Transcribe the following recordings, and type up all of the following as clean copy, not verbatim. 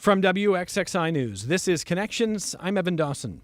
From WXXI News, this is Connections. I'm Evan Dawson.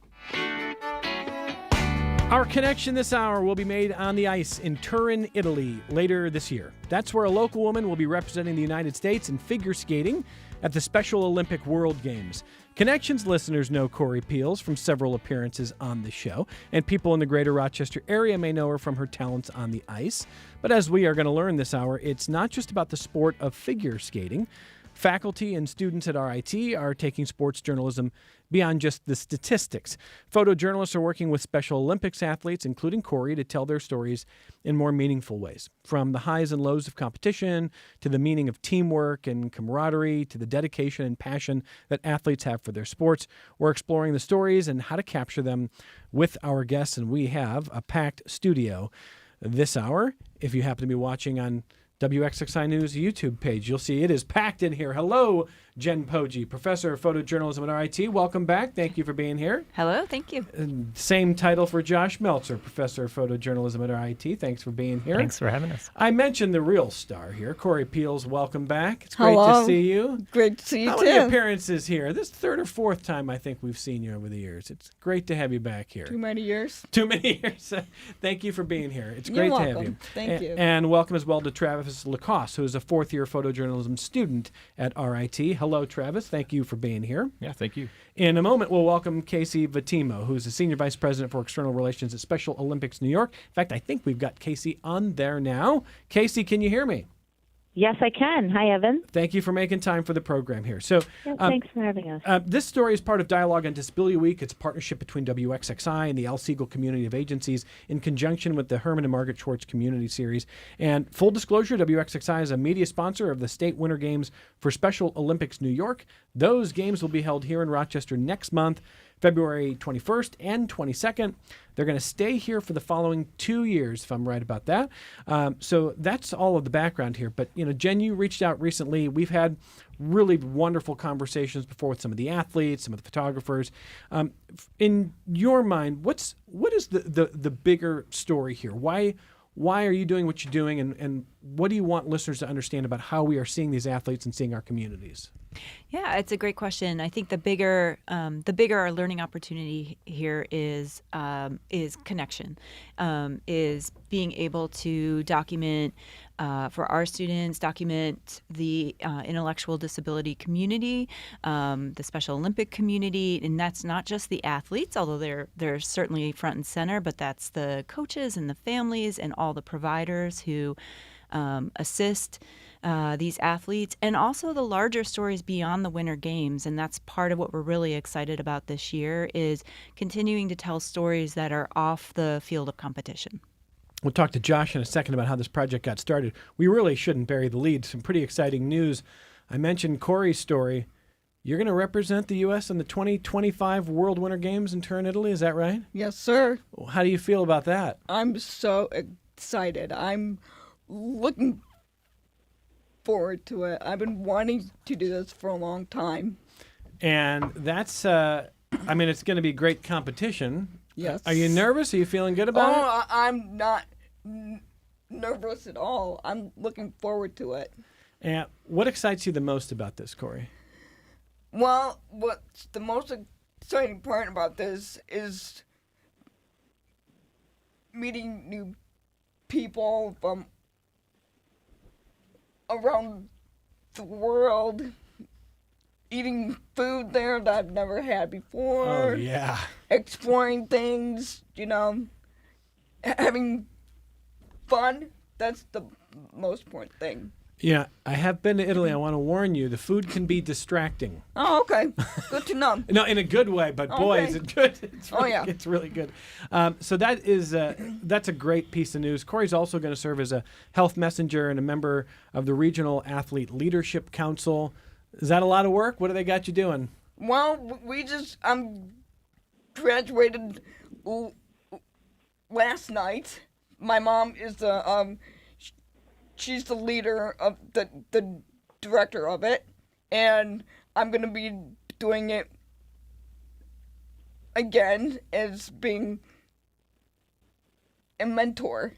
Our connection this hour will be made on the ice in Turin, Italy, later this year. That's where a local woman will be representing the United States in figure skating at the Special Olympic World Games. Connections listeners know Corey Peels from several appearances on the show, and people in the greater Rochester area may know her from her talents on the ice. But as we are going to learn this hour, it's not just about the sport of figure skating. Faculty and students at RIT are taking sports journalism beyond just the statistics. Photojournalists are working with Special Olympics athletes, including Corey, to tell their stories in more meaningful ways. From the highs and lows of competition, to the meaning of teamwork and camaraderie, to the dedication and passion that athletes have for their sports, we're exploring the stories and how to capture them with our guests, and we have a packed studio this hour. If you happen to be watching on WXXI News YouTube page, you'll see it is packed in here. Hello, Jen Poggi, professor of photojournalism at RIT. Welcome back. Thank you for being here. Hello, thank you. Same title for Josh Meltzer, professor of photojournalism at RIT. Thanks for being here. Thanks for having us. I mentioned the real star here, Corey Peels. Welcome back. It's great Hello. to see you. Great to see you How too. many appearances here? This is third or fourth time I think we've seen you over the years. It's great to have you back here. Too many years. Too many years. Thank you for being here. It's You're great to welcome. have you. Thank you. And welcome as well to Travis Lacoste, who is a fourth-year photojournalism student at RIT. Hello, Travis. Thank you for being here. Yeah, thank you. In a moment, we'll welcome Casey Vatimo, who's the Senior Vice President for External Relations at Special Olympics New York. In fact, I think we've got Casey on there now. Casey, can you hear me? Yes, I can. Hi, Evan. Thank you for making time for the program here. So, Thanks for having us. this story is part of Dialogue on Disability Week. It's a partnership between WXXI and the Al Siegel Community of Agencies in conjunction with the Herman and Margaret Schwartz Community Series. And full disclosure, WXXI is a media sponsor of the State Winter Games for Special Olympics New York. Those games will be held here in Rochester next month, February 21st and 22nd. They're going to stay here for the following 2 years, if I'm right about that. So that's all of the background here. But, Jen, you reached out recently. We've had really wonderful conversations before with some of the athletes, some of the photographers. In your mind, what is the bigger story here? Why are you doing what you're doing, and what do you want listeners to understand about how we are seeing these athletes and seeing our communities? Yeah, it's a great question. I think the bigger our learning opportunity here is connection, is being able to document for our students, document the intellectual disability community, the Special Olympic community, and that's not just the athletes, although they're certainly front and center, but that's the coaches and the families and all the providers who assist these athletes, and also the larger stories beyond the Winter Games. And that's part of what we're really excited about this year, is continuing to tell stories that are off the field of competition. We'll talk to Josh in a second about how this project got started. We really shouldn't bury the lead. Some pretty exciting news. I mentioned Corey's story. You're going to represent the U.S. in the 2025 World Winter Games in Turin, Italy. Is that right? Yes, sir. How do you feel about that? I'm so excited. I'm looking forward to it. I've been wanting to do this for a long time. And that's, it's going to be great competition. Yes. Are you nervous? Are you feeling good about it? I'm not nervous at all. I'm looking forward to it. And what excites you the most about this, Corey? Well, what's the most exciting part about this is meeting new people from around the world, eating food there that I've never had before. Oh, yeah. Exploring things, having fun. That's the most important thing. Yeah, I have been to Italy. I want to warn you, the food can be distracting. Oh, okay. Good to know. No, in a good way, but boy, Okay. is it good. Yeah. It's really good. So that's a great piece of news. Corey's also going to serve as a health messenger and a member of the Regional Athlete Leadership Council. Is that a lot of work? What do they got you doing? Well, I'm graduated last night. My mom is she's the leader of the director of it, and I'm going to be doing it again as being a mentor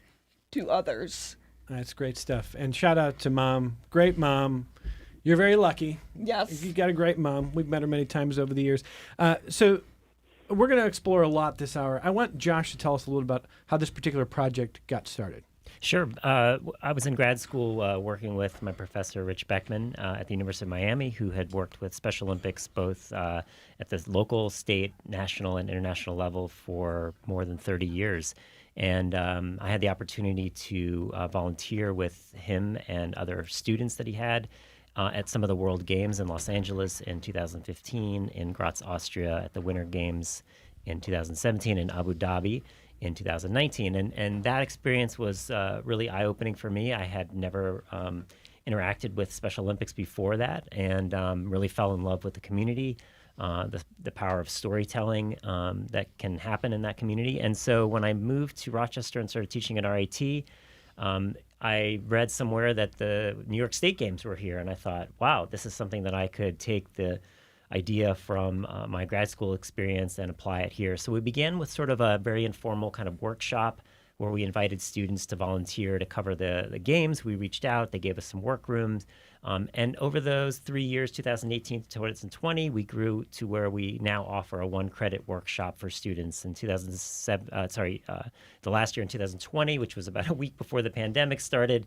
to others. That's great stuff. And shout out to Mom. Great mom. You're very lucky. Yes. You've got a great mom. We've met her many times over the years. So we're going to explore a lot this hour. I want Josh to tell us a little about how this particular project got started. Sure. I was in grad school working with my professor, Rich Beckman, at the University of Miami, who had worked with Special Olympics both at the local, state, national, and international level for more than 30 years. And I had the opportunity to volunteer with him and other students that he had at some of the World Games in Los Angeles in 2015, in Graz, Austria at the Winter Games in 2017, in Abu Dhabi in 2019. And that experience was really eye-opening for me. I had never interacted with Special Olympics before that, and really fell in love with the community, the power of storytelling that can happen in that community. And so when I moved to Rochester and started teaching at RIT, I read somewhere that the New York State Games were here, and I thought, wow, this is something that I could take the idea from my grad school experience and apply it here. So we began with sort of a very informal kind of workshop where we invited students to volunteer to cover the games. We reached out, they gave us some work rooms. And over those 3 years, 2018 to 2020, we grew to where we now offer a 1-credit workshop for students. In 2007, the last year in 2020, which was about a week before the pandemic started,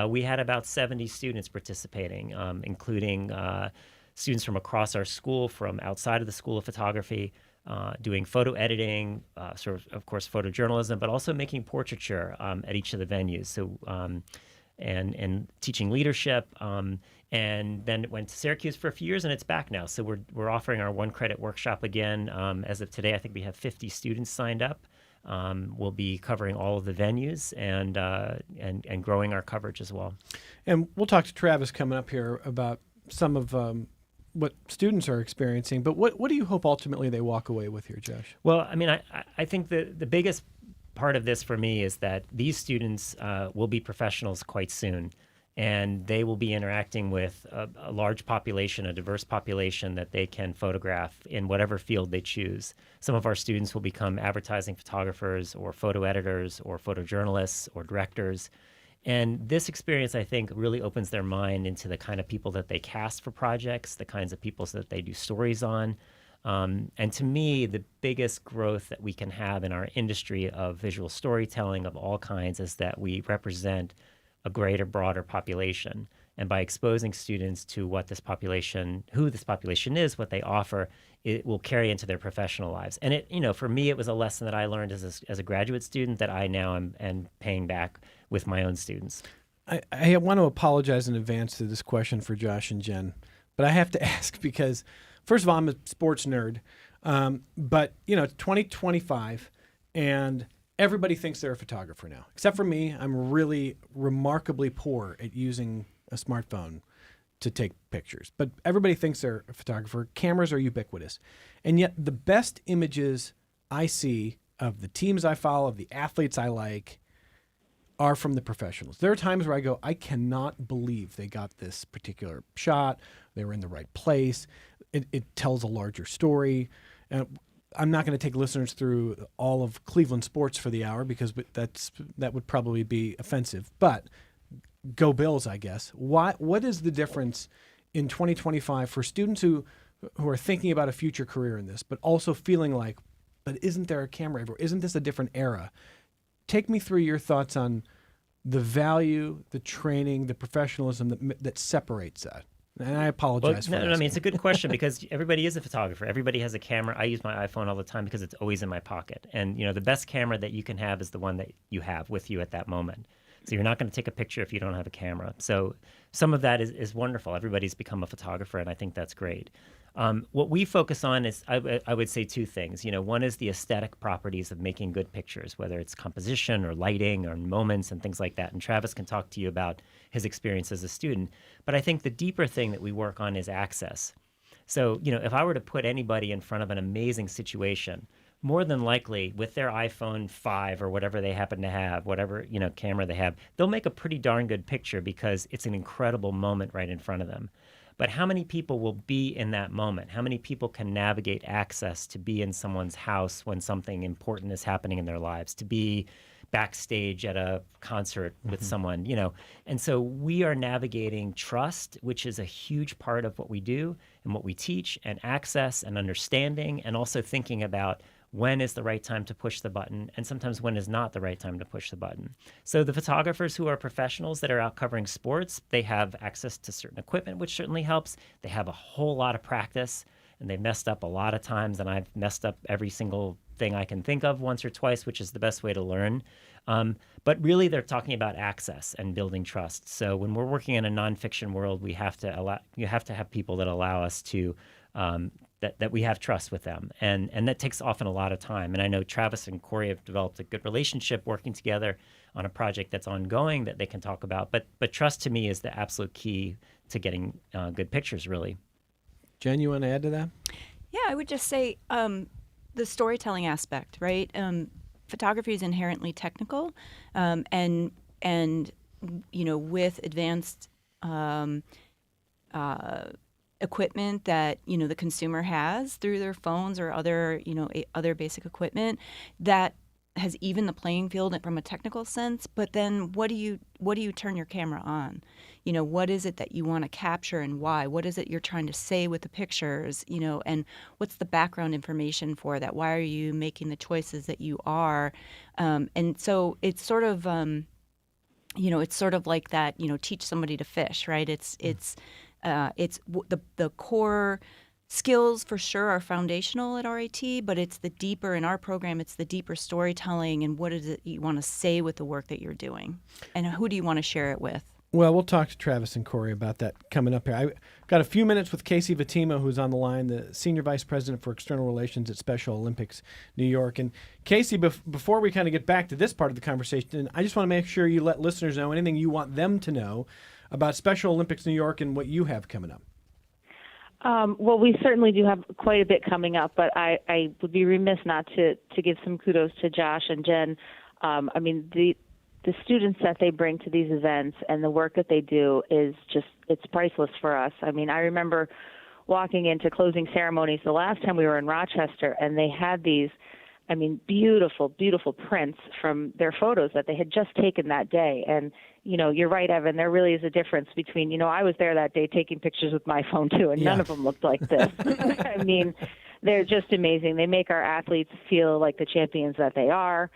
we had about 70 students participating, including students from across our school, from outside of the School of Photography, doing photo editing, of course, photojournalism, but also making portraiture at each of the venues. So, and teaching leadership. And then it went to Syracuse for a few years, and it's back now. So we're offering our 1-credit workshop again. As of today, I think we have 50 students signed up. We'll be covering all of the venues and growing our coverage as well. And we'll talk to Travis coming up here about some of what students are experiencing. But what do you hope ultimately they walk away with here, Josh? Well, I mean, I think the biggest part of this for me is that these students will be professionals quite soon, and they will be interacting with a large population, a diverse population that they can photograph in whatever field they choose. Some of our students will become advertising photographers or photo editors or photojournalists or directors. And this experience, I think, really opens their mind into the kind of people that they cast for projects, the kinds of people that they do stories on. And to me, the biggest growth that we can have in our industry of visual storytelling of all kinds is that we represent a greater, broader population. And by exposing students to what this population, who this population is, what they offer, it will carry into their professional lives. And for me, it was a lesson that I learned as a graduate student that I now am paying back with my own students. I want to apologize in advance to this question for Josh and Jen, but I have to ask because, first of all, I'm a sports nerd, but it's 2025, and everybody thinks they're a photographer now, except for me. I'm really remarkably poor at using a smartphone to take pictures, but everybody thinks they're a photographer. Cameras are ubiquitous, and yet the best images I see of the teams I follow, of the athletes I like, are from the professionals. There are times where I go, I cannot believe they got this particular shot. They were in the right place. It tells a larger story. I'm not going to take listeners through all of Cleveland sports for the hour because that would probably be offensive. But go Bills, I guess. What is the difference in 2025 for students who are thinking about a future career in this, but also feeling like, but isn't there a camera everywhere? Isn't this a different era? Take me through your thoughts on the value, the training, the professionalism that separates that. And I apologize for that. I mean, it's a good question because everybody is a photographer. Everybody has a camera. I use my iPhone all the time because it's always in my pocket. And, the best camera that you can have is the one that you have with you at that moment. So you're not going to take a picture if you don't have a camera. So some of that is wonderful. Everybody's become a photographer, and I think that's great. What we focus on is, I would say, two things. One is the aesthetic properties of making good pictures, whether it's composition or lighting or moments and things like that. And Travis can talk to you about his experience as a student. But I think the deeper thing that we work on is access. So, if I were to put anybody in front of an amazing situation, more than likely with their iPhone 5 or whatever they happen to have, whatever, camera they have, they'll make a pretty darn good picture because it's an incredible moment right in front of them. But how many people will be in that moment? How many people can navigate access to be in someone's house when something important is happening in their lives, to be backstage at a concert with someone, you know. And so we are navigating trust, which is a huge part of what we do and what we teach, and access and understanding, and also thinking about when is the right time to push the button, and sometimes when is not the right time to push the button. So the photographers who are professionals that are out covering sports, they have access to certain equipment, which certainly helps. They have a whole lot of practice, and they've messed up a lot of times, and I've messed up every single thing I can think of once or twice, which is the best way to learn. But really, they're talking about access and building trust. So when we're working in a nonfiction world, you have to have people that allow us to that we have trust with them, and that takes often a lot of time. And I know Travis and Corey have developed a good relationship working together on a project that's ongoing that they can talk about. But trust to me is the absolute key to getting good pictures, really. Jen, you want to add to that? Yeah, I would just say the storytelling aspect, right? Photography is inherently technical, and you know, with advanced equipment that, you know, the consumer has through their phones or other, you know, other basic equipment, that has even the playing field from a technical sense. But then what do you turn your camera on? You know, what is it that you want to capture and why? What is it you're trying to say with the pictures, you know, and what's the background information for that? Why are you making the choices that you are? And so it's sort of, you know, it's sort of like that, you know, teach somebody to fish, right? It's the core skills for sure are foundational at RIT, but it's the deeper, in our program, it's the deeper storytelling and what is it you want to say with the work that you're doing, and who do you want to share it with? Well, we'll talk to Travis and Corey about that coming up here. I got a few minutes with Casey Vatima, who's on the line, the Senior Vice President for External Relations at Special Olympics New York. And Casey, before we kind of get back to this part of the conversation, I just want to make sure you let listeners know anything you want them to know about Special Olympics New York and what you have coming up. Well, we certainly do have quite a bit coming up, but I would be remiss not to give some kudos to Josh and Jen. I mean, the students that they bring to these events and the work that they do is just, it's priceless for us. I mean, I remember walking into closing ceremonies the last time we were in Rochester, and they had these, I mean, beautiful, beautiful prints from their photos that they had just taken that day. And, you know, you're right, Evan, there really is a difference between, you know, I was there that day taking pictures with my phone too, and none of them looked like this. I mean, they're just amazing. They make our athletes feel like the champions that they are.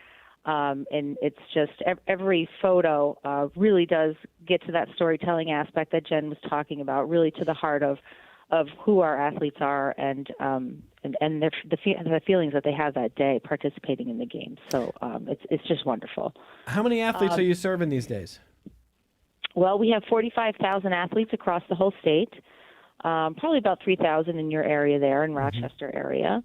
And it's just every photo really does get to that storytelling aspect that Jen was talking about, really to the heart of who our athletes are and the feelings that they have that day participating in the games. So it's just wonderful. How many athletes are you serving these days? Well, we have 45,000 athletes across the whole state, probably about 3,000 in your area there, in Rochester area.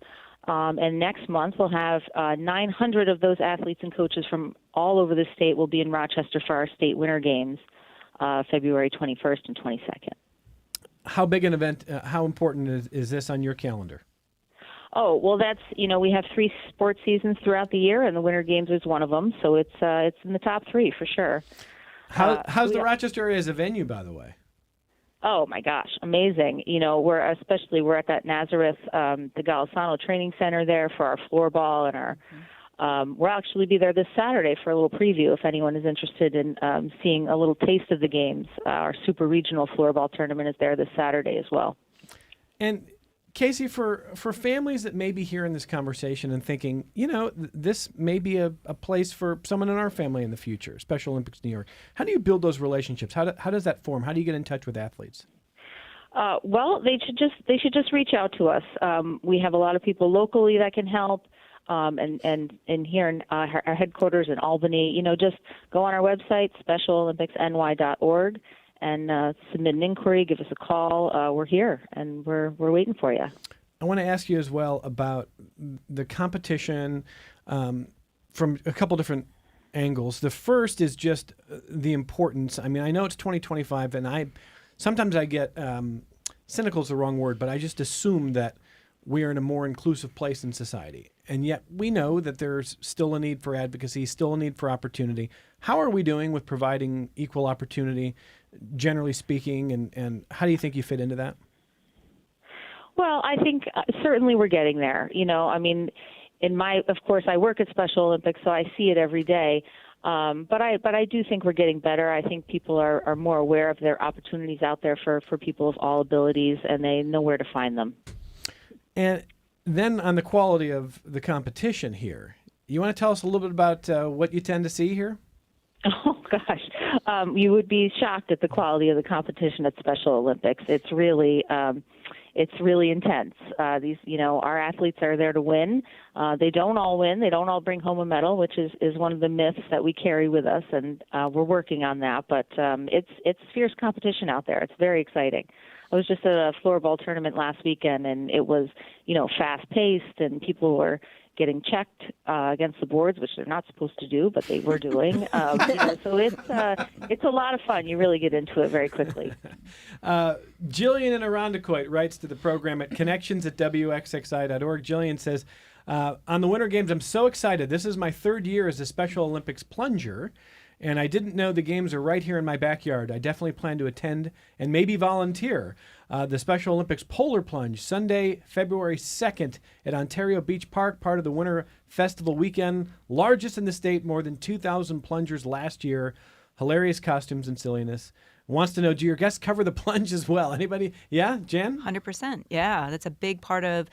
And next month we'll have 900 of those athletes and coaches from all over the state will be in Rochester for our state winter games, February 21st and 22nd. How big an event, how important is this on your calendar? Oh, well, that's, you know, we have 3 sports seasons throughout the year, and the Winter Games is one of them, so it's in the top 3 for sure. How's the Rochester area as a venue, by the way? Oh, my gosh, amazing. You know, we're at that Nazareth, the Golisano Training Center there for our floorball, and our we'll actually be there this Saturday for a little preview if anyone is interested in seeing a little taste of the games. Our super regional floorball tournament is there this Saturday as well. And Casey, for families that may be hearing this conversation and thinking, you know, this may be a place for someone in our family in the future, Special Olympics New York, how do you build those relationships? How does that form? How do you get in touch with athletes? Well, they should just reach out to us. We have a lot of people locally that can help. And here in our headquarters in Albany, you know, just go on our website, specialolympicsny.org, and submit an inquiry, give us a call. We're here, and we're waiting for you. I want to ask you as well about the competition from a couple different angles. The first is just the importance. I mean, I know it's 2025, and sometimes I get cynical is the wrong word, but I just assume that we are in a more inclusive place in society. And yet we know that there's still a need for advocacy, still a need for opportunity. How are we doing with providing equal opportunity, generally speaking, and how do you think you fit into that? Well, I think certainly we're getting there. You know, I mean, of course, I work at Special Olympics, so I see it every day. But I do think we're getting better. I think people are more aware of their opportunities out there for people of all abilities, and they know where to find them. And then on the quality of the competition here, you want to tell us a little bit about what you tend to see here? Oh gosh, you would be shocked at the quality of the competition at Special Olympics. It's really intense. Our athletes are there to win. They don't all win. They don't all bring home a medal, which is one of the myths that we carry with us, and we're working on that. But it's fierce competition out there. It's very exciting. I was just at a floorball tournament last weekend, and it was, fast-paced, and people were getting checked against the boards, which they're not supposed to do, but they were doing. So it's a lot of fun. You really get into it very quickly. Jillian in Irondequoit writes to the program at connections@wxxi.org. Jillian says, on the Winter Games, I'm so excited. This is my third year as a Special Olympics plunger, and I didn't know the games are right here in my backyard. I definitely plan to attend and maybe volunteer. The Special Olympics Polar Plunge, Sunday, February 2nd at Ontario Beach Park, part of the Winter Festival weekend. Largest in the state, more than 2,000 plungers last year. Hilarious costumes and silliness. Wants to know, do your guests cover the plunge as well? Anybody? Yeah, Jen? 100%. Yeah, that's a big part of,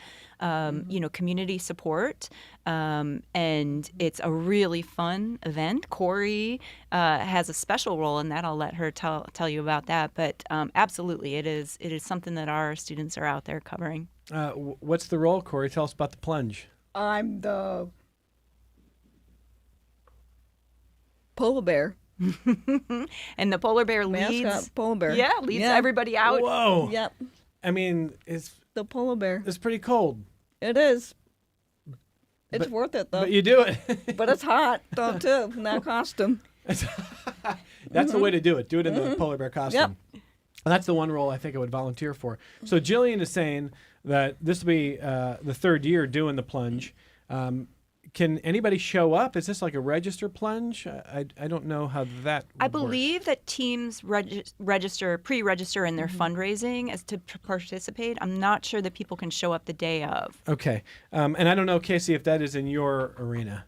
community support, and it's a really fun event. Corey has a special role in that. I'll let her tell you about that. But absolutely, it is something that our students are out there covering. What's the role, Corey? Tell us about the plunge. I'm the polar bear. And the polar bear leads. Mascot polar bear. Yeah, leads everybody out. Whoa. Yep. I mean, it's The polar bear. pretty cold. It is. It's worth it, though. But you do it. But it's hot, though, too, in that costume. That's the way to do it. Do it in the polar bear costume. Yep. And that's the one role I think I would volunteer for. So Jillian is saying that this will be the third year doing the plunge. Can anybody show up? Is this like a register plunge? I don't know how that I would work. believe that teams pre-register in their fundraising as to participate. I'm not sure that people can show up the day of. Okay. And I don't know, Casey, if that is in your arena.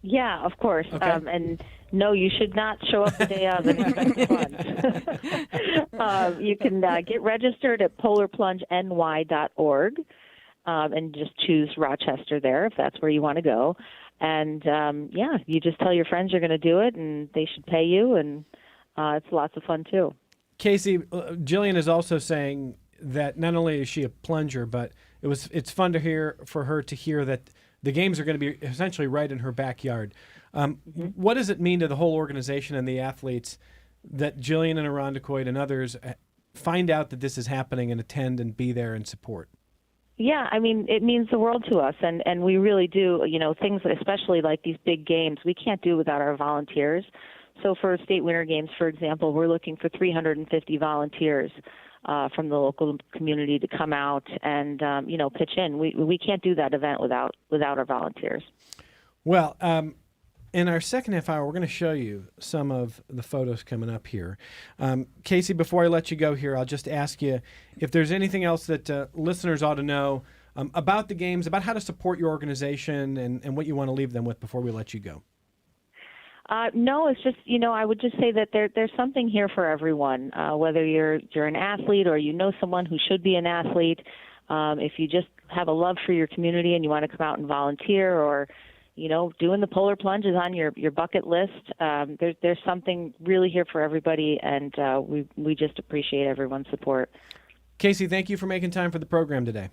Yeah, of course. Okay. And no, you should not show up the day of and expect the plunge. You can get registered at polarplungeny.org. And just choose Rochester there if that's where you want to go. And, you just tell your friends you're going to do it, and they should pay you, and it's lots of fun, too. Casey, Jillian is also saying that not only is she a plunger, but it's fun to hear for her to hear that the games are going to be essentially right in her backyard. What does it mean to the whole organization and the athletes that Jillian and Irondequoit and others find out that this is happening and attend and be there and support? Yeah, I mean, it means the world to us, and we really do, things especially like these big games, we can't do without our volunteers. So for State Winter Games, for example, we're looking for 350 volunteers from the local community to come out and, pitch in. We can't do that event without our volunteers. Well, in our second half hour, we're going to show you some of the photos coming up here. Casey, before I let you go here, I'll just ask you if there's anything else that listeners ought to know about the games, about how to support your organization, and what you want to leave them with before we let you go. No, it's just, I would just say that there's something here for everyone, whether you're an athlete or you know someone who should be an athlete. If you just have a love for your community and you want to come out and volunteer, or doing the polar plunge is on your bucket list. There's something really here for everybody, and we just appreciate everyone's support. Casey, thank you for making time for the program today.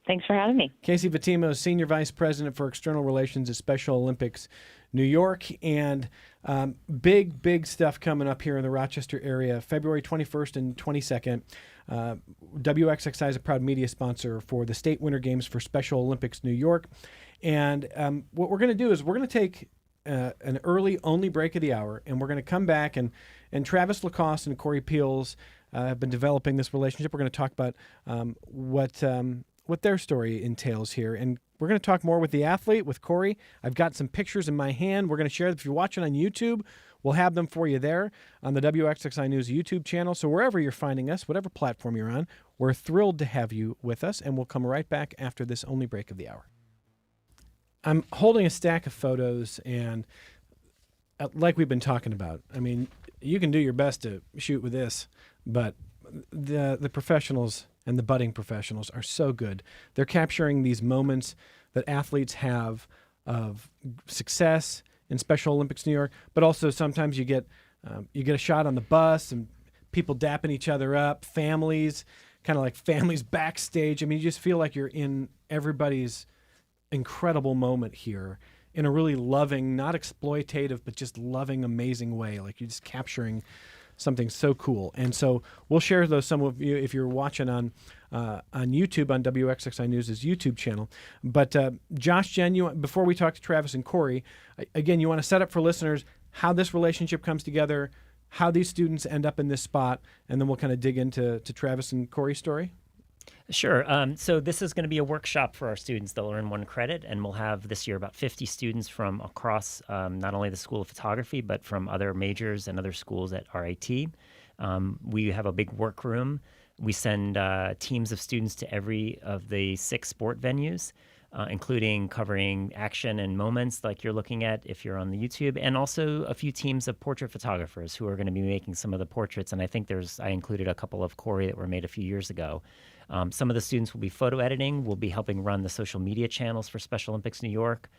Thanks for having me. Casey Vitimo is Senior Vice President for External Relations at Special Olympics New York, and big stuff coming up here in the Rochester area, February 21st and 22nd. WXXI is a proud media sponsor for the State Winter Games for Special Olympics New York. And what we're going to do is we're going to take an early only break of the hour, and we're going to come back, and Travis Lacoste and Corey Peels have been developing this relationship. We're going to talk about what their story entails here, and we're going to talk more with the athlete, with Corey. I've got some pictures in my hand. We're going to share them. If you're watching on YouTube, we'll have them for you there on the WXXI News YouTube channel. So wherever you're finding us, whatever platform you're on, we're thrilled to have you with us, and we'll come right back after this only break of the hour. I'm holding a stack of photos, and like we've been talking about, I mean, you can do your best to shoot with this, but the professionals and the budding professionals are so good. They're capturing these moments that athletes have of success in Special Olympics New York, but also sometimes you get a shot on the bus and people dapping each other up, families, kind of like families backstage. I mean, you just feel like you're in everybody's incredible moment here in a really loving, not exploitative, but just loving, amazing way. Like you're just capturing something so cool. And so we'll share those, some of you, if you're watching on YouTube, on WXXI News' YouTube channel. But Josh, Jen, before we talk to Travis and Corey, again, you want to set up for listeners how this relationship comes together, how these students end up in this spot, and then we'll kind of dig into Travis and Corey's story. Sure. So this is going to be a workshop for our students. They'll earn 1 credit, and we'll have this year about 50 students from across not only the School of Photography, but from other majors and other schools at RIT. We have a big workroom. We send teams of students to every of the 6 sport venues, including covering action and moments like you're looking at if you're on the YouTube, and also a few teams of portrait photographers who are going to be making some of the portraits. And I think I included a couple of Corey that were made a few years ago. Some of the students will be photo editing. We'll be helping run the social media channels for Special Olympics New York.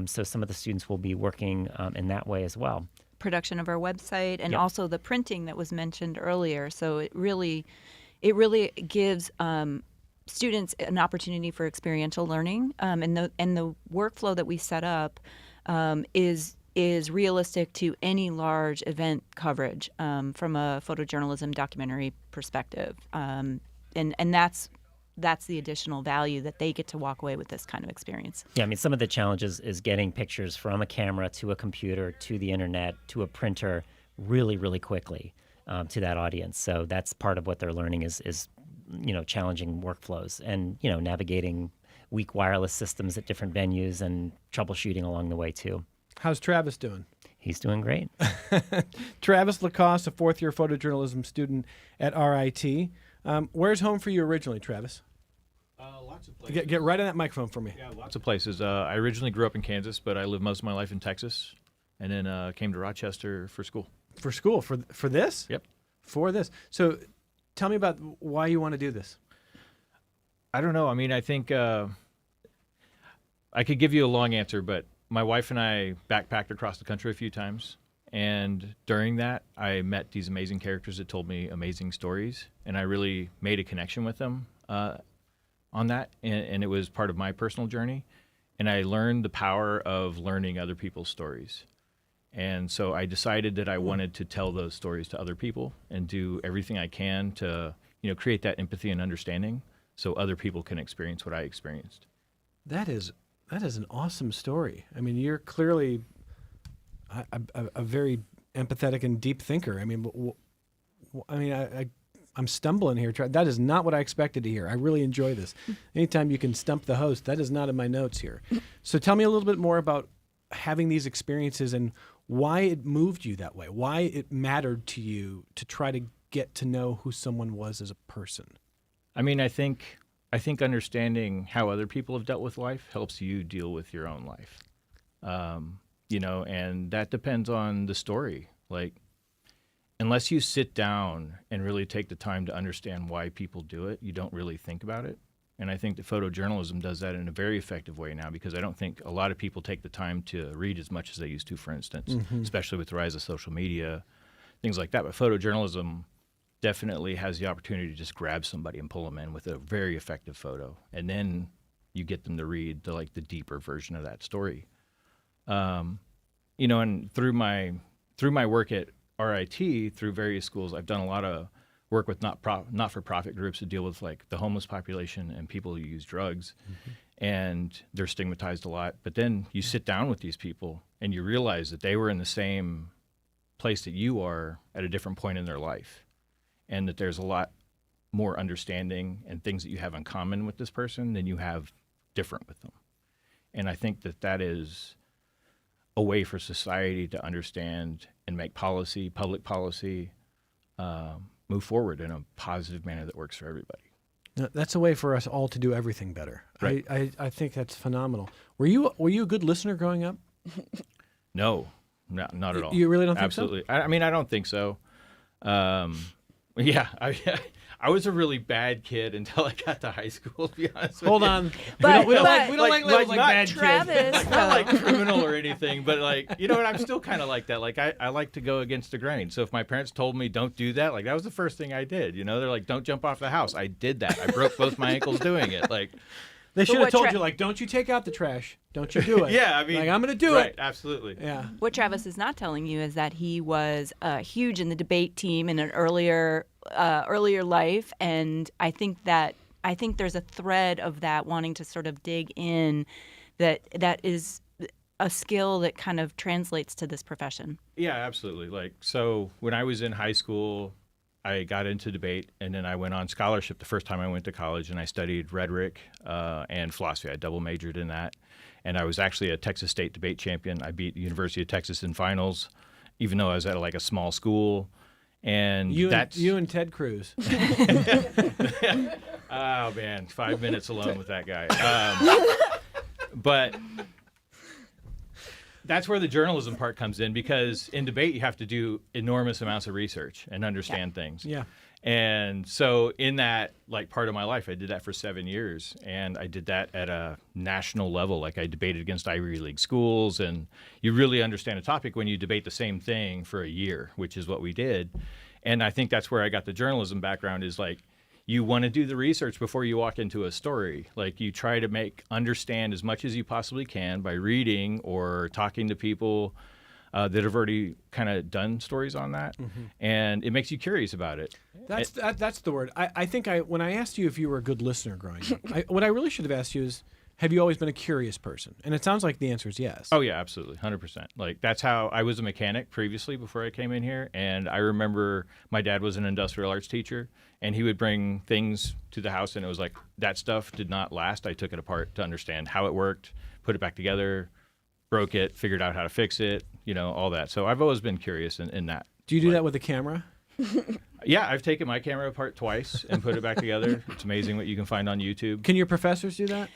So some of the students will be working in that way as well. Production of our website, and Yep. also the printing that was mentioned earlier. So it really gives students an opportunity for experiential learning, and the workflow that we set up is realistic to any large event coverage from a photojournalism documentary perspective, and that's the additional value that they get to walk away with this kind of experience. Yeah, I mean, some of the challenges is getting pictures from a camera to a computer to the internet to a printer really, really quickly to that audience. So that's part of what they're learning is challenging workflows and, navigating weak wireless systems at different venues and troubleshooting along the way too. How's Travis doing? He's doing great. Travis Lacoste, a fourth-year photojournalism student at RIT. Where's home for you originally, Travis? Lots of places. Get right on that microphone for me. Yeah, lots of places. I originally grew up in Kansas, but I lived most of my life in Texas, and then came to Rochester for school. For school, for this? Yep. For this. So tell me about why you want to do this. I don't know. I mean, I think I could give you a long answer, but my wife and I backpacked across the country a few times. And during that, I met these amazing characters that told me amazing stories. And I really made a connection with them on that. And it was part of my personal journey. And I learned the power of learning other people's stories. And so I decided that I wanted to tell those stories to other people and do everything I can to, create that empathy and understanding so other people can experience what I experienced. That is an awesome story. I mean, you're clearly a very empathetic and deep thinker. I mean, I'm stumbling here. That is not what I expected to hear. I really enjoy this. Anytime you can stump the host, that is not in my notes here. So tell me a little bit more about having these experiences and why it moved you that way, why it mattered to you to try to get to know who someone was as a person. I mean, I think understanding how other people have dealt with life helps you deal with your own life. And that depends on the story. Like, unless you sit down and really take the time to understand why people do it, you don't really think about it. And I think that photojournalism does that in a very effective way now, because I don't think a lot of people take the time to read as much as they used to, for instance, especially with the rise of social media, things like that. But photojournalism definitely has the opportunity to just grab somebody and pull them in with a very effective photo. And then you get them to read the deeper version of that story. And through my work at RIT, through various schools, I've done a lot of work with not-for-profit groups that deal with the homeless population and people who use drugs, and they're stigmatized a lot. But then you sit down with these people and you realize that they were in the same place that you are at a different point in their life, and that there's a lot more understanding and things that you have in common with this person than you have different with them. And I think that is a way for society to understand and make policy, public policy, move forward in a positive manner that works for everybody. No, that's a way for us all to do everything better. Right. I think that's phenomenal. Were you a good listener growing up? No, not at all. You really don't think so? Absolutely. I mean, I don't think so. Yeah, I was a really bad kid until I got to high school, to be honest with Hold you. on. But- we don't but- like labels like not bad kid. Travis, Not like criminal or anything, but like, you know what, I'm still kind of like that. Like, I like to go against the grain. So if my parents told me don't do that, like, that was the first thing I did. You know, they're like, don't jump off the house. I did that. I broke both my ankles doing it. Like, They should have what told Tra- you, like, don't you take out the trash. Don't you do it. yeah, I mean, like, I'm going to do right, it. absolutely. Yeah. What Travis is not telling you is that he was huge in the debate team in an earlier life, and I think there's a thread of that wanting to sort of dig in that is a skill that kind of translates to this profession. Yeah, absolutely. Like, so when I was in high school, I got into debate, and then I went on scholarship the first time I went to college, and I studied rhetoric and philosophy. I double majored in that, and I was actually a Texas State debate champion. I beat the University of Texas in finals, even though I was at like a small school. And You that's and Ted Cruz. oh man, 5 minutes alone with that guy. But that's where the journalism part comes in, because in debate you have to do enormous amounts of research and understand things. Yeah. And so in that like part of my life, I did that for 7 years, and I did that at a national level. Like I debated against Ivy League schools, and you really understand a topic when you debate the same thing for a year, which is what we did. And I think that's where I got the journalism background, is like, you want to do the research before you walk into a story. Like you try to understand as much as you possibly can by reading or talking to people that have already kind of done stories on that, and it makes you curious about it. That's the word. I think when I asked you if you were a good listener growing up, what I really should have asked you is, have you always been a curious person? And it sounds like the answer is yes. Oh yeah, absolutely, 100%. Like that's how I was a mechanic previously before I came in here, and I remember my dad was an industrial arts teacher, and he would bring things to the house, and it was like that stuff did not last. I took it apart to understand how it worked, put it back together, broke it, figured out how to fix it, you know, all that. So I've always been curious in that. Do you do that with a camera? Yeah, I've taken my camera apart twice and put it back together. It's amazing what you can find on YouTube. Can your professors do that?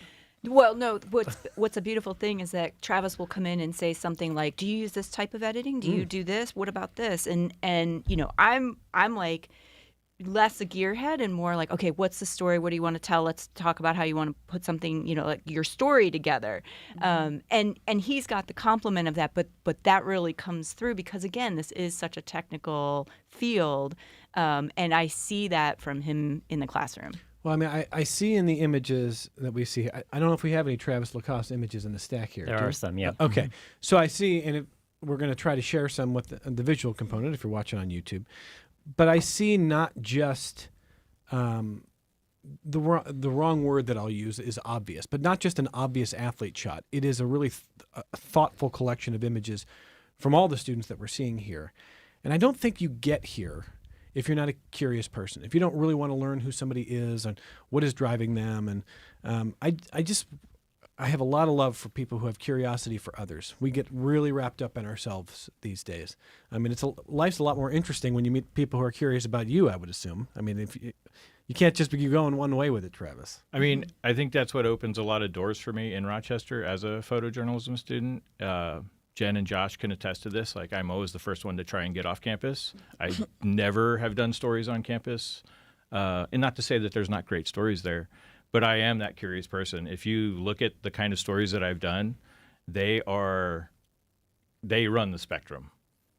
Well, no. What's a beautiful thing is that Travis will come in and say something like, "Do you use this type of editing? Do you do this? What about this?" And you know, I'm like less a gearhead and more like, okay, what's the story? What do you want to tell? Let's talk about how you want to put something, you know, like your story together. And he's got the compliment of that, but that really comes through because again, this is such a technical field, and I see that from him in the classroom. Well, I mean, I see in the images that we see, I don't know if we have any Travis Lacoste images in the stack here. There do are we? some, yeah. Okay. So I see, and we're going to try to share some with the visual component if you're watching on YouTube. But I see not just the wrong word that I'll use is obvious, but not just an obvious athlete shot. It is a really thoughtful collection of images from all the students that we're seeing here. And I don't think you get here if you're not a curious person, if you don't really want to learn who somebody is and what is driving them. And I have a lot of love for people who have curiosity for others. We get really wrapped up in ourselves these days. I mean, life's a lot more interesting when you meet people who are curious about you, I would assume. I mean, if you can't just be going one way with it, Travis. I mean, I think that's what opens a lot of doors for me in Rochester as a photojournalism student. Jen and Josh can attest to this. Like, I'm always the first one to try and get off campus. I never have done stories on campus. And not to say that there's not great stories there, but I am that curious person. If you look at the kind of stories that I've done, they run the spectrum.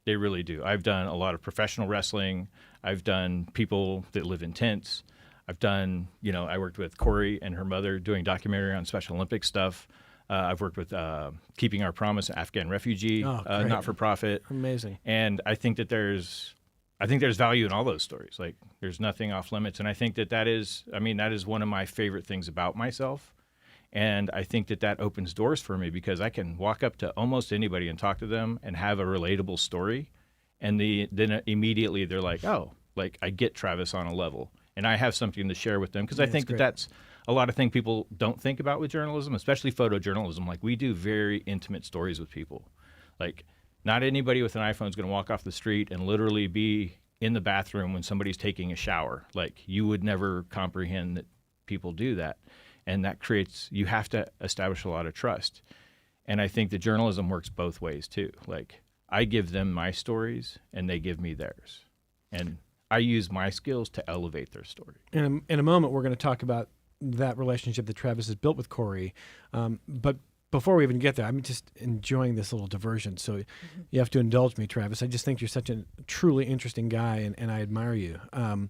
They really do. I've done a lot of professional wrestling. I've done people that live in tents. I've done, I worked with Corey and her mother doing documentary on Special Olympics stuff. I've worked with Keeping Our Promise, Afghan refugee, not-for-profit. Amazing. And I think that there's value in all those stories. Like, there's nothing off limits. And I think that is one of my favorite things about myself. And I think that opens doors for me because I can walk up to almost anybody and talk to them and have a relatable story. And then immediately they're like, oh, like I get Travis on a level. And I have something to share with them because I think that's a lot of things people don't think about with journalism, especially photojournalism. Like, we do very intimate stories with people. Like, not anybody with an iPhone is going to walk off the street and literally be in the bathroom when somebody's taking a shower. Like, you would never comprehend people do that. And that creates, you have to establish a lot of trust. And I think that journalism works both ways too. Like, I give them my stories and they give me theirs. And I use my skills to elevate their story. In a moment, we're going to talk about that relationship that Travis has built with Corey. But before we even get there, I'm just enjoying this little diversion. So you have to indulge me, Travis. I just think you're such a truly interesting guy, and I admire you. I'm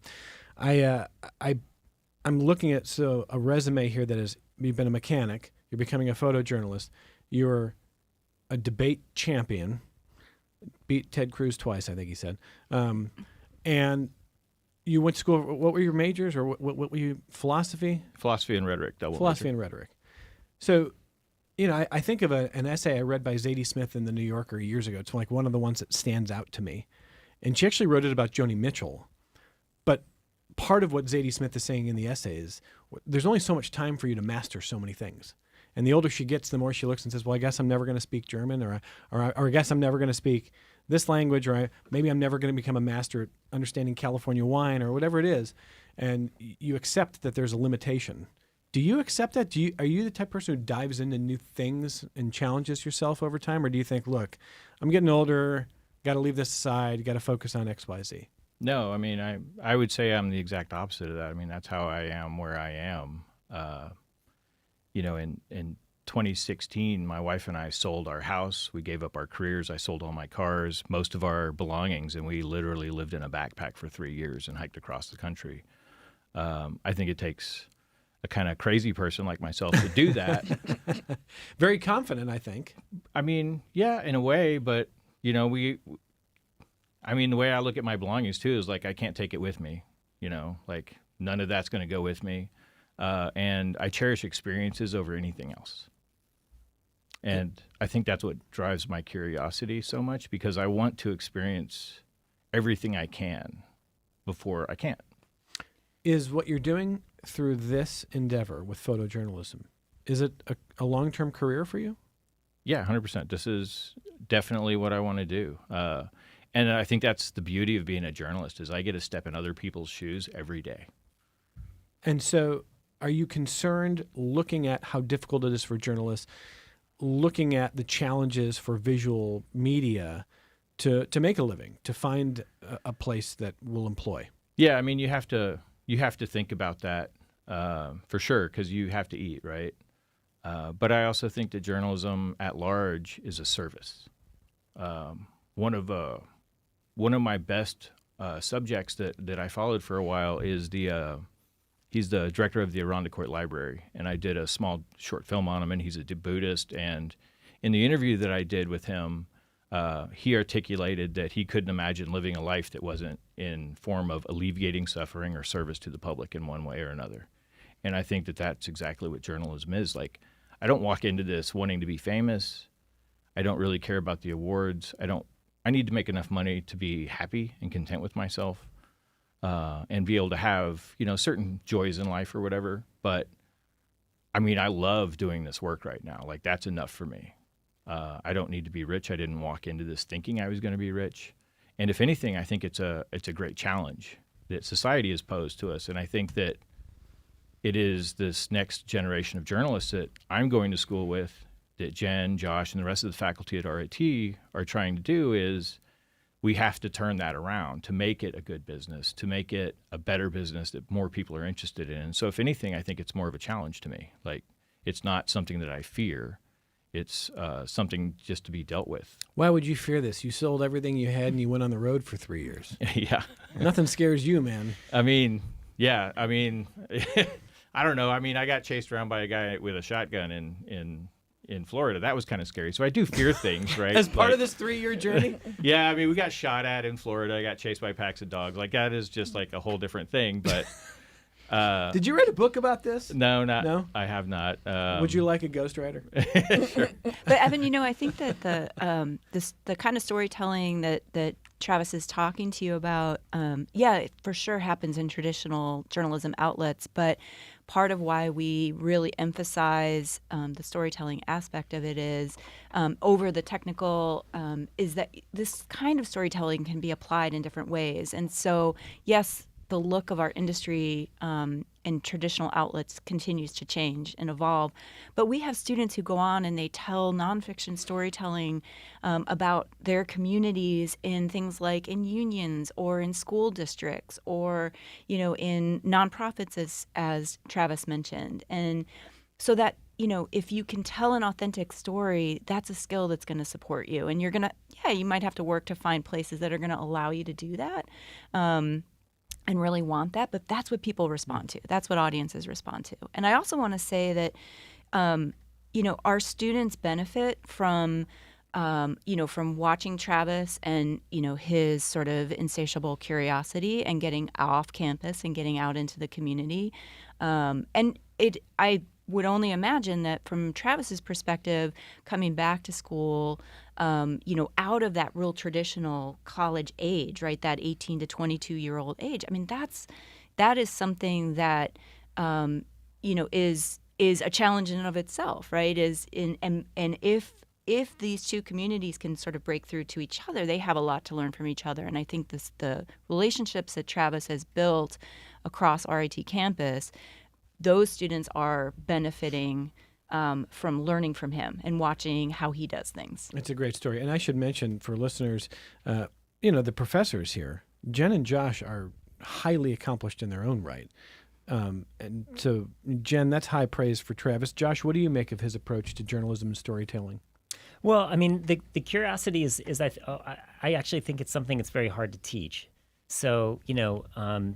looking at a resume here that is, you've been a mechanic, you're becoming a photojournalist, you're a debate champion, beat Ted Cruz twice, I think he said, and you went to school. What were your majors, or what were you? Philosophy and rhetoric, double philosophy major. and rhetoric. So, I think of an essay I read by Zadie Smith in the New Yorker years ago. It's like one of the ones that stands out to me, and she actually wrote it about Joni Mitchell. But part of what Zadie Smith is saying in the essay is there's only so much time for you to master so many things. And the older she gets, the more she looks and says, well, I guess I'm never going to speak German, or I guess I'm never going to speak this language, or maybe I'm never going to become a master at understanding California wine, or whatever it is. And you accept that there's a limitation. Do you accept that? Are you the type of person who dives into new things and challenges yourself over time? Or do you think, look, I'm getting older, got to leave this aside, got to focus on X, Y, Z? No, I mean, I would say I'm the exact opposite of that. I mean, that's how I am where I am. In 2016, my wife and I sold our house. We gave up our careers. I sold all my cars, most of our belongings, and we literally lived in a backpack for 3 years and hiked across the country. I think it takes a kind of crazy person like myself to do that. Very confident, I think. I mean, yeah, in a way, but, the way I look at my belongings, too, is like I can't take it with me, like none of that's going to go with me. And I cherish experiences over anything else. And I think that's what drives my curiosity so much, because I want to experience everything I can before I can't. Is what you're doing through this endeavor with photojournalism, is it a long-term career for you? Yeah, 100%. This is definitely what I want to do. And I think that's the beauty of being a journalist, is I get to step in other people's shoes every day. And so are you concerned, looking at how difficult it is for journalists, looking at the challenges for visual media to make a living, to find a place that will employ? Yeah, I mean, you have to think about that for sure, because you have to eat, right? But I also think that journalism at large is a service. One of my best subjects that I followed for a while is he's the director of the Irondequoit Library, and I did a small short film on him, and he's a Buddhist. And in the interview that I did with him, he articulated that he couldn't imagine living a life that wasn't in form of alleviating suffering or service to the public in one way or another. And I think that that's exactly what journalism is. Like, I don't walk into this wanting to be famous. I don't really care about the awards. I need to make enough money to be happy and content with myself. And be able to have, certain joys in life or whatever. But I mean, I love doing this work right now. Like, that's enough for me. I don't need to be rich. I didn't walk into this thinking I was going to be rich. And if anything, I think it's a great challenge that society has posed to us. And I think that it is this next generation of journalists that I'm going to school with, that Jen, Josh, and the rest of the faculty at RIT are trying to do, is we have to turn that around to make it a good business, to make it a better business that more people are interested in. And so if anything, I think it's more of a challenge to me. Like, it's not something that I fear. It's something just to be dealt with. Why would you fear this? You sold everything you had and you went on the road for 3 years. Yeah. Nothing scares you, man. I mean, yeah. I mean, I don't know. I mean, I got chased around by a guy with a shotgun in Florida. That was kind of scary. So I do fear things, right? As part of this 3-year journey? Yeah, I mean, we got shot at in Florida. I got chased by packs of dogs. Like, that is just like a whole different thing. But did you write a book about this? No, I have not. Would you like a ghostwriter? Sure. But Evan, I think that the kind of storytelling that Travis is talking to you about, it for sure happens in traditional journalism outlets, but part of why we really emphasize the storytelling aspect of it is over the technical, is that this kind of storytelling can be applied in different ways. And so, yes, the look of our industry and traditional outlets continues to change and evolve. But we have students who go on and they tell nonfiction storytelling about their communities in things like in unions or in school districts or, you know, in nonprofits, as Travis mentioned. And so that, you know, if you can tell an authentic story, that's a skill that's going to support you. And you're going to, you might have to work to find places that are going to allow you to do that. And really want that, but that's what people respond to. That's what audiences respond to. And I also want to say that, you know, our students benefit from, you know, from watching Travis and, you know, his sort of insatiable curiosity and getting off campus and getting out into the community. I would only imagine that from Travis's perspective, coming back to school, you know, out of that real traditional college age, right, that 18 to 22-year-old age. I mean, that is something that, you know, is a challenge in and of itself, right? And if these two communities can sort of break through to each other, they have a lot to learn from each other. And I think the relationships that Travis has built across RIT campus, those students are benefiting from learning from him and watching how he does things. It's a great story. And I should mention for listeners, you know, the professors here, Jen and Josh, are highly accomplished in their own right. And so, Jen, that's high praise for Travis. Josh, what do you make of his approach to journalism and storytelling? Well, I mean, the curiosity is I actually think it's something that's very hard to teach. So, you know,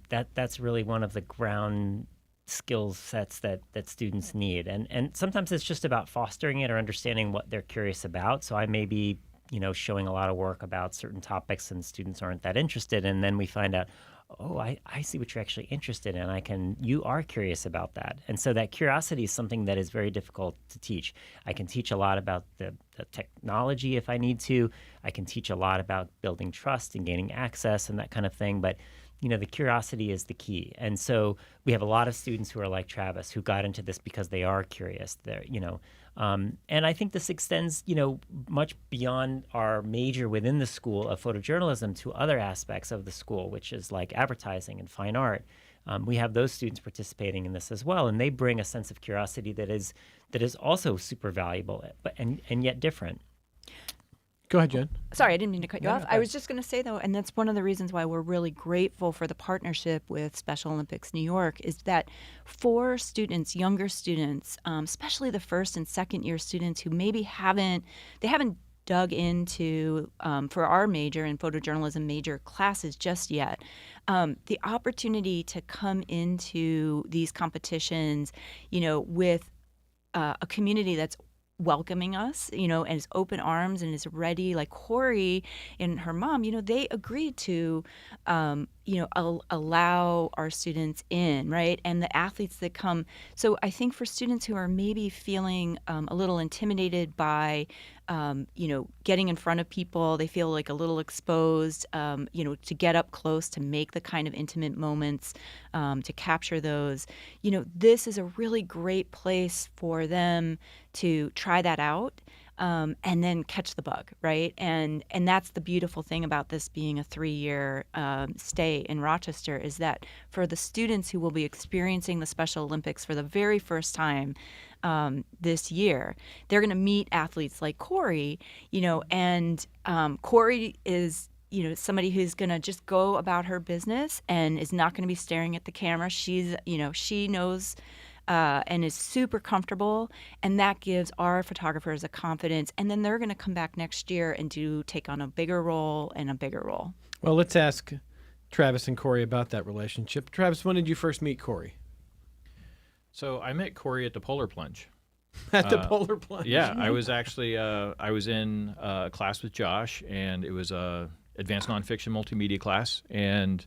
that's really one of the ground skill sets that students need. And sometimes it's just about fostering it or understanding what they're curious about. So I may be, you know, showing a lot of work about certain topics and students aren't that interested. And then we find out, oh, I see what you're actually interested in. You are curious about that. And so that curiosity is something that is very difficult to teach. I can teach a lot about the technology if I need to. I can teach a lot about building trust and gaining access and that kind of thing. But you know, the curiosity is the key. And so we have a lot of students who are like Travis, who got into this because they are curious. They're, you know, and I think this extends, you know, much beyond our major within the School of Photojournalism to other aspects of the school, which is like advertising and fine art. We have those students participating in this as well, and they bring a sense of curiosity that is also super valuable, but and yet different. Go ahead, Jen. Sorry, I didn't mean to cut you off. No. I was just going to say, though, and that's one of the reasons why we're really grateful for the partnership with Special Olympics New York, is that for students, younger students, especially the first and second year students who maybe haven't dug into, for our major and photojournalism major classes just yet, the opportunity to come into these competitions, you know, with a community that's welcoming us, you know, and is open arms and is ready. Like Corey and her mom, you know, they agreed to, you know, allow our students in, right? And the athletes that come. So I think for students who are maybe feeling a little intimidated by, you know, getting in front of people, they feel like a little exposed, you know, to get up close, to make the kind of intimate moments, to capture those, you know, this is a really great place for them to try that out. And then catch the bug, right? And that's the beautiful thing about this being a 3-year stay in Rochester, is that for the students who will be experiencing the Special Olympics for the very first time this year, they're going to meet athletes like Corey, you know, and Corey is, you know, somebody who's going to just go about her business and is not going to be staring at the camera. She's, you know, she knows and is super comfortable, and that gives our photographers a confidence. And then they're going to come back next year and take on a bigger role and a bigger role. Well, let's ask Travis and Corey about that relationship. Travis, when did you first meet Corey? So I met Corey at the Polar Plunge. At the Polar Plunge? Yeah, I was actually I was in a class with Josh, and it was a advanced nonfiction multimedia class, and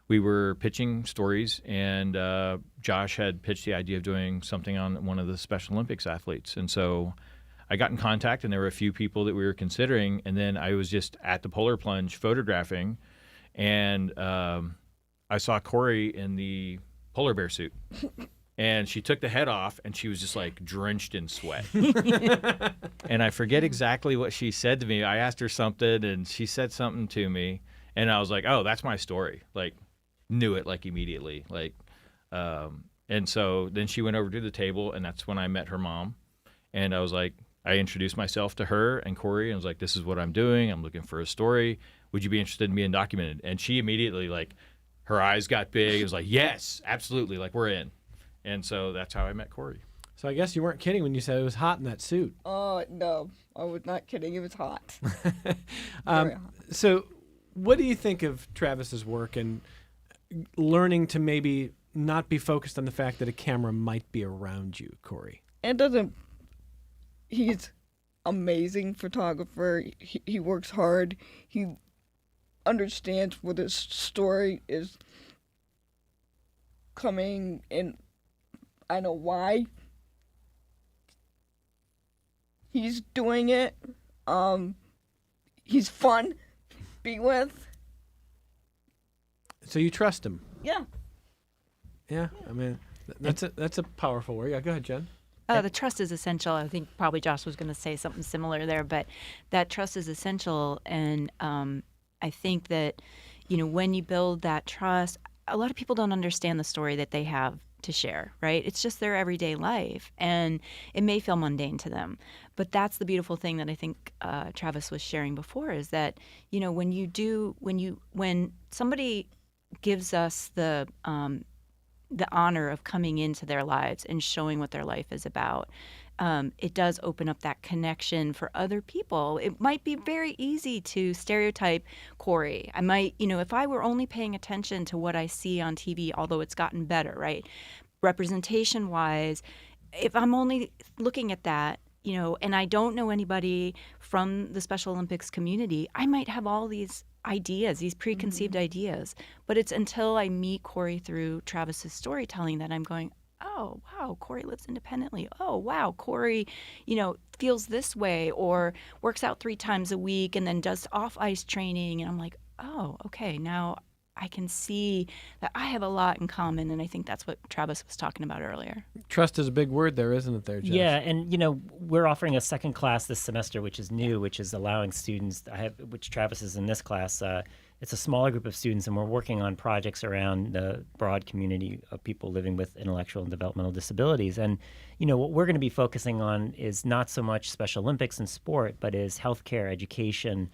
we were pitching stories, and Josh had pitched the idea of doing something on one of the Special Olympics athletes. And so I got in contact, and there were a few people that we were considering, and then I was just at the Polar Plunge photographing, and I saw Corey in the polar bear suit. And she took the head off, and she was just like drenched in sweat. And I forget exactly what she said to me. I asked her something, and she said something to me, and I was like, oh, that's my story. Like, knew it like immediately. And so then she went over to the table, and that's when I met her mom. And I was like, I introduced myself to her and Corey, and I was like, this is what I'm doing. I'm looking for a story. Would you be interested in being documented? And she immediately, like, her eyes got big. It was like, yes, absolutely. Like, we're in. And so that's how I met Corey. So I guess you weren't kidding when you said it was hot in that suit. No, I was not kidding. It was hot. Very hot. So what do you think of Travis's work and learning to maybe not be focused on the fact that a camera might be around you, Corey? It doesn't. He's amazing photographer. He works hard. He understands where this story is coming, and I know why he's doing it. He's fun to be with. So you trust him? Yeah. Yeah. I mean, that's a powerful word. Yeah, go ahead, Jen. The trust is essential. I think probably Josh was going to say something similar there, but that trust is essential. And I think that, when you build that trust, a lot of people don't understand the story that they have to share, right? It's just their everyday life, and it may feel mundane to them. But that's the beautiful thing that I think Travis was sharing before, is that, when somebody gives us the honor of coming into their lives and showing what their life is about, it does open up that connection for other people. It might be very easy to stereotype Corey. I might, if I were only paying attention to what I see on TV, although it's gotten better, right? Representation-wise, if I'm only looking at that, and I don't know anybody from the Special Olympics community, I might have all these ideas, these preconceived ideas. But it's until I meet Corey through Travis's storytelling that I'm going, oh, wow, Corey lives independently. Oh, wow, Corey, feels this way, or works out 3 times a week and then does off-ice training. And I'm like, oh, okay, now I can see that I have a lot in common. And I think that's what Travis was talking about earlier. Trust is a big word there, isn't it there, Josh? Yeah, and we're offering a second class this semester, which is new, which is allowing students, which Travis is in this class. It's a smaller group of students, and we're working on projects around the broad community of people living with intellectual and developmental disabilities. And, what we're going to be focusing on is not so much Special Olympics and sport, but is healthcare, education,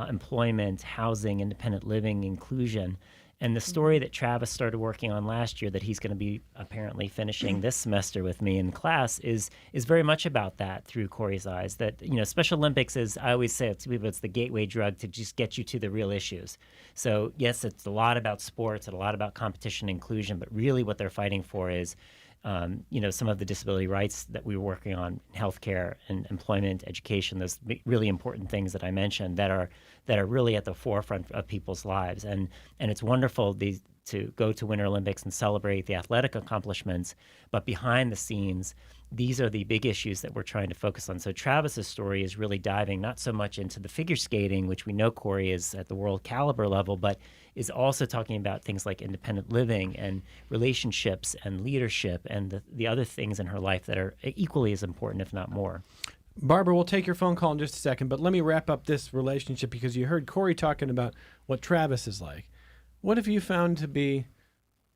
employment, housing, independent living, inclusion. And the story that Travis started working on last year that he's going to be apparently finishing this semester with me in class is very much about that through Corey's eyes. That, Special Olympics is, I always say to people, it's the gateway drug to just get you to the real issues. So yes, it's a lot about sports and a lot about competition and inclusion, but really what they're fighting for is some of the disability rights that we were working on, healthcare and employment, education, those really important things that I mentioned that are really at the forefront of people's lives. And it's wonderful to go to Winter Olympics and celebrate the athletic accomplishments, but behind the scenes, these are the big issues that we're trying to focus on. So Travis's story is really diving not so much into the figure skating, which we know Corey is at the world caliber level, but is also talking about things like independent living and relationships and leadership and the other things in her life that are equally as important, if not more. Barbara, we'll take your phone call in just a second, but let me wrap up this relationship because you heard Corey talking about what Travis is like. What have you found to be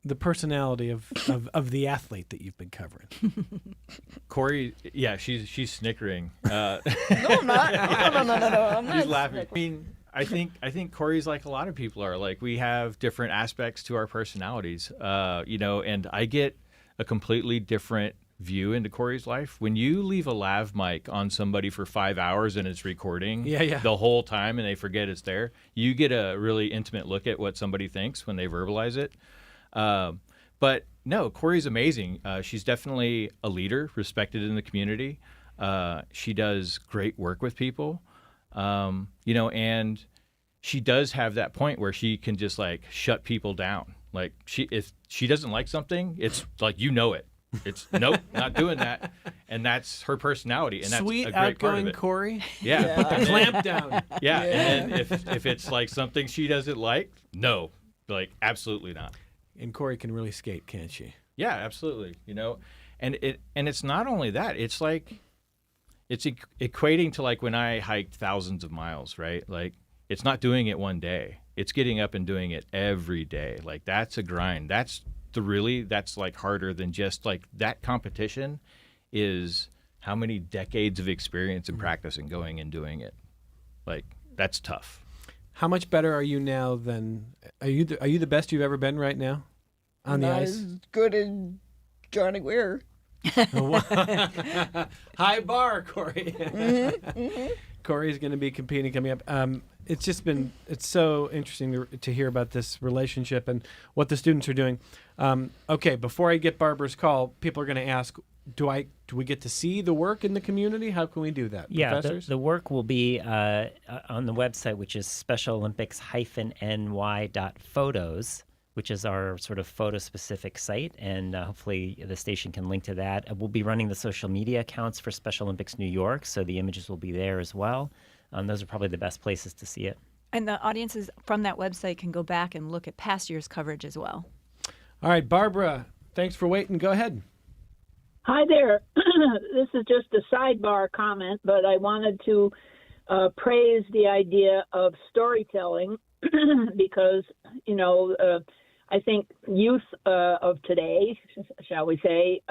the personality of the athlete that you've been covering? Corey, yeah, she's snickering. No, I'm not. No. I'm not. She's laughing. I mean, I think Corey's like a lot of people are. Like, we have different aspects to our personalities, and I get a completely different view into Corey's life. When you leave a lav mic on somebody for 5 hours and it's recording the whole time and they forget it's there, you get a really intimate look at what somebody thinks when they verbalize it. But no, Corey's amazing. She's definitely a leader, respected in the community. She does great work with people, and she does have that point where she can just like shut people down. Like if she doesn't like something, it's like, it. It's nope, not doing that. And that's her personality. And that's Sweet, a great part of outgoing it. Corey. Yeah. Put the clamp down. Yeah. And then if it's like something she doesn't like, no, like absolutely not. And Corey can really skate, can't she? Yeah, absolutely. And it's not only that, it's like, it's equating to like when I hiked thousands of miles, right? Like, it's not doing it one day. It's getting up and doing it every day. Like, that's a grind. That's like harder than just like that. Competition is how many decades of experience and practice and going and doing it. Like, that's tough. How much better are you now than are you the best you've ever been right now on the Not ice? as good as Johnny Weir. High bar, Corey. Corey's going to be competing coming up. It's so interesting to hear about this relationship and what the students are doing. Okay, before I get Barbara's call, people are going to ask, do we get to see the work in the community? How can we do that? Yeah, Professors? the work will be on the website, which is specialolympics-ny.photos, which is our sort of photo-specific site, and hopefully the station can link to that. We'll be running the social media accounts for Special Olympics New York, so the images will be there as well. Those are probably the best places to see it. And the audiences from that website can go back and look at past year's coverage as well. All right, Barbara, thanks for waiting. Go ahead. Hi there. This is just a sidebar comment, but I wanted to praise the idea of storytelling because, I think youth of today, shall we say,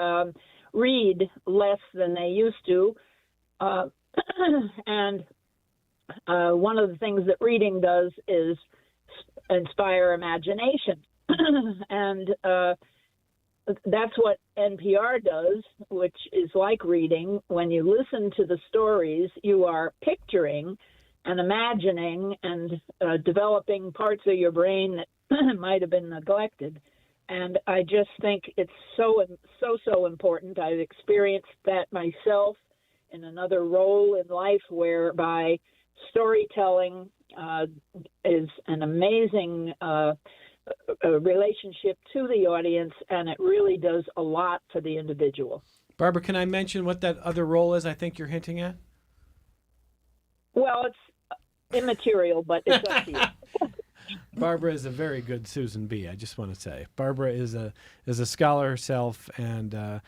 read less than they used to. And one of the things that reading does is inspire imagination. And that's what NPR does, which is like reading. When you listen to the stories, you are picturing and imagining and developing parts of your brain that might have been neglected. And I just think it's so important. I've experienced that myself in another role in life whereby storytelling is an amazing a relationship to the audience, and it really does a lot for the individual. Barbara, can I mention what that other role is I think you're hinting at? Well, it's immaterial, but it's up to you. Barbara is a very good Susan B. I just want to say Barbara is a scholar herself and a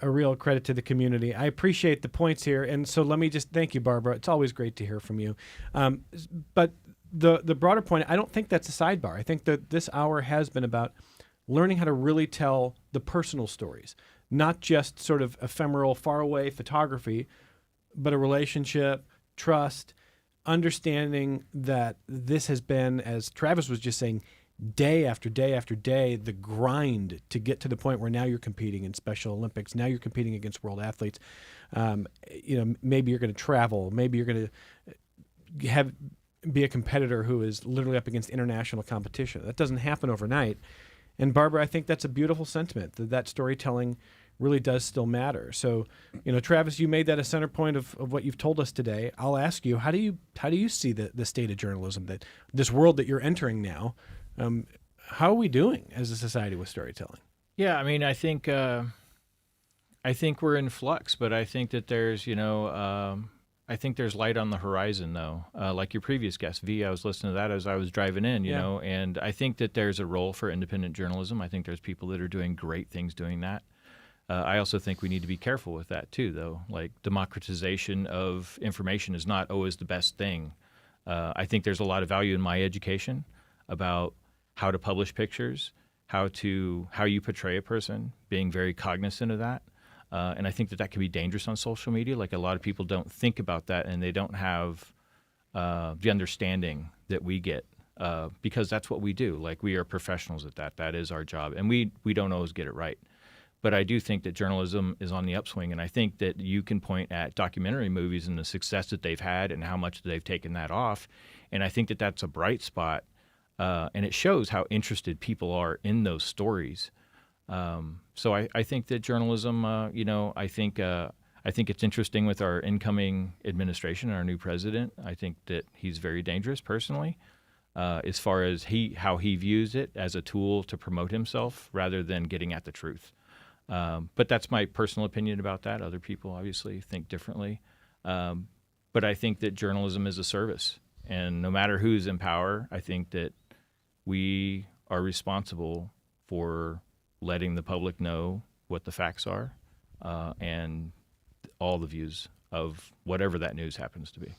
real credit to the community. I appreciate the points here, and so let me just thank you, Barbara. It's always great to hear from you. But the broader point, I don't think that's a sidebar. I think that this hour has been about learning how to really tell the personal stories, not just sort of ephemeral, faraway photography, but a relationship, trust, understanding that this has been, as Travis was just saying, day after day after day, the grind to get to the point where now you're competing in Special Olympics. Now you're competing against world athletes. Maybe you're going to travel. Maybe you're going to be a competitor who is literally up against international competition. That doesn't happen overnight. And Barbara, I think that's a beautiful sentiment, that storytelling really does still matter. So, Travis, you made that a center point of what you've told us today. I'll ask you, how do you see the state of journalism, that this world that you're entering now? How are we doing as a society with storytelling? Yeah, I mean, I think we're in flux, but I think that there's, I think there's light on the horizon, though. Like your previous guest, V, I was listening to that as I was driving in, you know, and I think that there's a role for independent journalism. I think there's people that are doing great things doing that. I also think we need to be careful with that, too, though. Like, democratization of information is not always the best thing. I think there's a lot of value in my education about how to publish pictures, how you portray a person, being very cognizant of that. And I think that can be dangerous on social media. Like, a lot of people don't think about that, and they don't have the understanding that we get because that's what we do. Like, we are professionals at that. That is our job, and we don't always get it right. But I do think that journalism is on the upswing, and I think that you can point at documentary movies and the success that they've had and how much they've taken that off. And I think that that's a bright spot, and it shows how interested people are in those stories. So I think that journalism, I think it's interesting with our incoming administration and our new president. I think that he's very dangerous personally, as far as how he views it as a tool to promote himself rather than getting at the truth. But that's my personal opinion about that. Other people obviously think differently. But I think that journalism is a service, and no matter who's in power, I think that we are responsible for letting the public know what the facts are and all the views of whatever that news happens to be.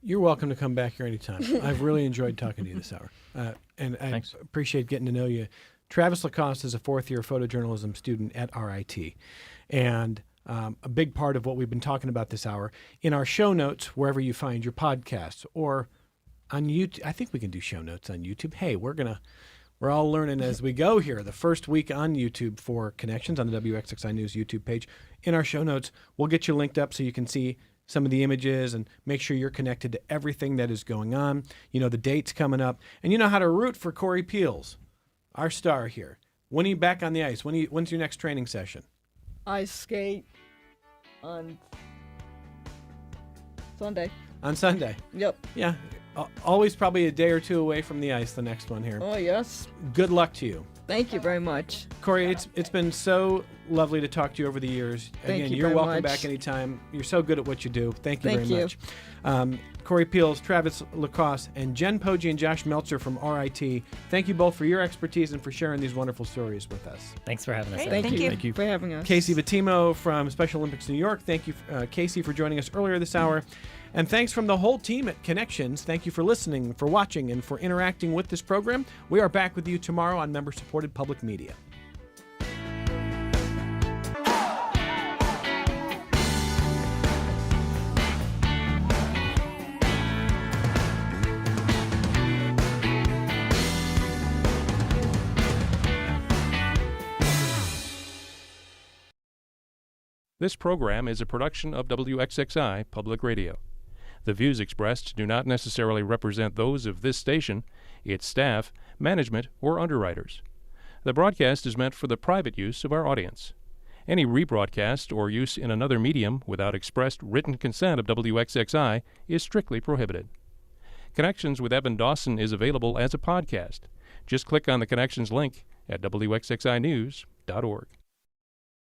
You're welcome to come back here anytime. I've really enjoyed talking to you this hour. And I Thanks. appreciate getting to know you. Travis Lacoste is a fourth-year photojournalism student at RIT. And a big part of what we've been talking about this hour, in our show notes, wherever you find your podcasts, or on YouTube. I think we can do show notes on YouTube. Hey, we're all learning as we go here. The first week on YouTube for Connections on the WXXI News YouTube page. In our show notes, we'll get you linked up so you can see some of the images and make sure you're connected to everything that is going on. You know the dates coming up. And you know how to root for Corey Peels, our star here. When are you back on the ice? When's your next training session? I skate on Sunday. On Sunday. Yep. Yeah. Always probably a day or two away from the ice, the next one here. Oh, yes. Good luck to you. Thank you very much. Corey, it's been so lovely to talk to you over the years. Thank Again, you you're very welcome much. back anytime. You're so good at what you do. Thank you Thank very you. much. Corey Peels, Travis Lacoste, and Jen Poggi and Josh Meltzer from RIT. Thank you both for your expertise and for sharing these wonderful stories with us. Thanks for having us. Great. Ed. Thank you. Thank you. for having us. Casey Vitimo from Special Olympics New York. Thank you, Casey, for joining us earlier this hour. And thanks from the whole team at Connections. Thank you for listening, for watching, and for interacting with this program. We are back with you tomorrow on member-supported public media. This program is a production of WXXI Public Radio. The views expressed do not necessarily represent those of this station, its staff, management, or underwriters. The broadcast is meant for the private use of our audience. Any rebroadcast or use in another medium without expressed written consent of WXXI is strictly prohibited. Connections with Evan Dawson is available as a podcast. Just click on the Connections link at WXXInews.org.